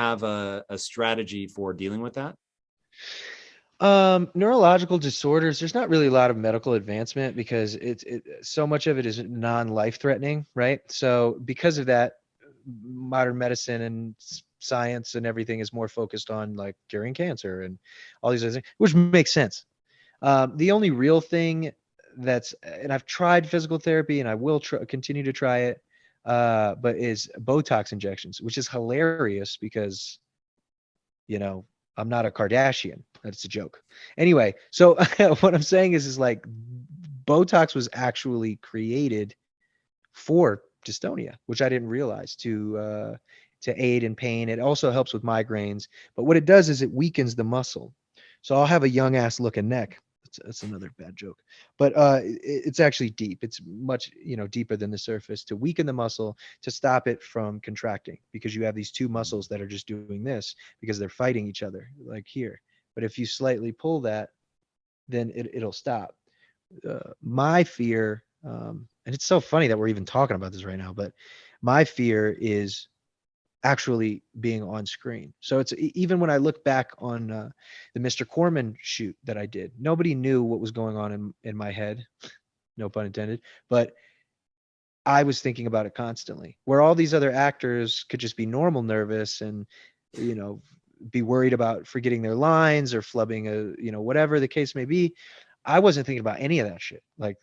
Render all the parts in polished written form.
have a strategy for dealing with that? Neurological disorders, there's not really a lot of medical advancement because so much of it is non-life threatening, right? So because of that, modern medicine and science and everything is more focused on like curing cancer and all these other things, which makes sense. The only real thing and I've tried physical therapy and I will continue to try it, but is Botox injections, which is hilarious because you know, I'm not a Kardashian. That's a joke. Anyway, so what I'm saying is like Botox was actually created for dystonia, which I didn't realize to aid in pain. It also helps with migraines, but what it does is it weakens the muscle. So I'll have a young ass looking neck. That's another bad joke, but it's actually deep. It's much deeper than the surface to weaken the muscle to stop it from contracting because you have these two muscles that are just doing this because they're fighting each other like here. But if you slightly pull that, then it'll stop. My fear, and it's so funny that we're even talking about this right now, but my fear is actually being on screen. So it's even when I look back on the Mr. Corman shoot that I did, nobody knew what was going on in my head, no pun intended, but I was thinking about it constantly. Where all these other actors could just be normal nervous and you know be worried about forgetting their lines or flubbing whatever the case may be. I wasn't thinking about any of that shit. Like,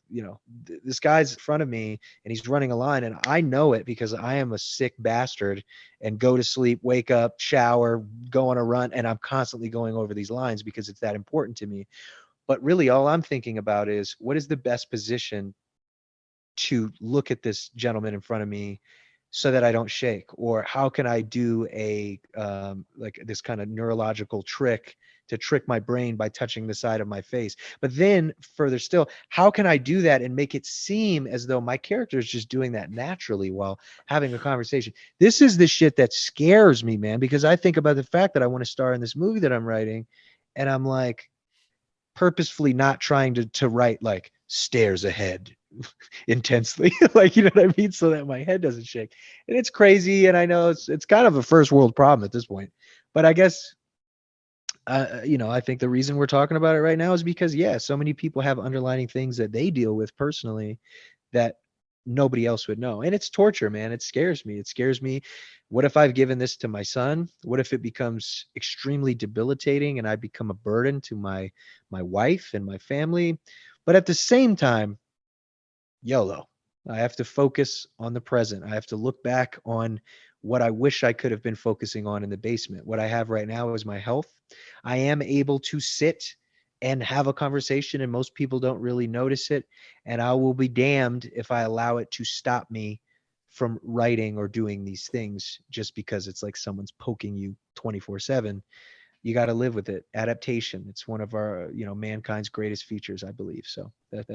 this guy's in front of me and he's running a line and I know it because I am a sick bastard and go to sleep, wake up, shower, go on a run, and I'm constantly going over these lines because it's that important to me. But really all I'm thinking about is what is the best position to look at this gentleman in front of me so that I don't shake? Or how can I do a like this kind of neurological trick to trick my brain by touching the side of my face? But then further still, how can I do that and make it seem as though my character is just doing that naturally while having a conversation? This is the shit that scares me, man, because I think about the fact that I want to star in this movie that I'm writing, and I'm like purposefully not trying to write like stairs ahead intensely like what I mean, so that my head doesn't shake. And it's crazy, and I know it's kind of a first world problem at this point, but I guess I think the reason we're talking about it right now is because so many people have underlining things that they deal with personally that nobody else would know. And it's torture, man. It scares me. It scares me. What if I've given this to my son? What if it becomes extremely debilitating and I become a burden to my wife and my family? But at the same time, YOLO. I have to focus on the present. I have to look back on what I wish I could have been focusing on in the basement. What I have right now is my health. I am able to sit and have a conversation, and most people don't really notice it. And I will be damned if I allow it to stop me from writing or doing these things just because it's like someone's poking you 24/7. You got to live with it. Adaptation. It's one of our, mankind's greatest features, I believe. So that's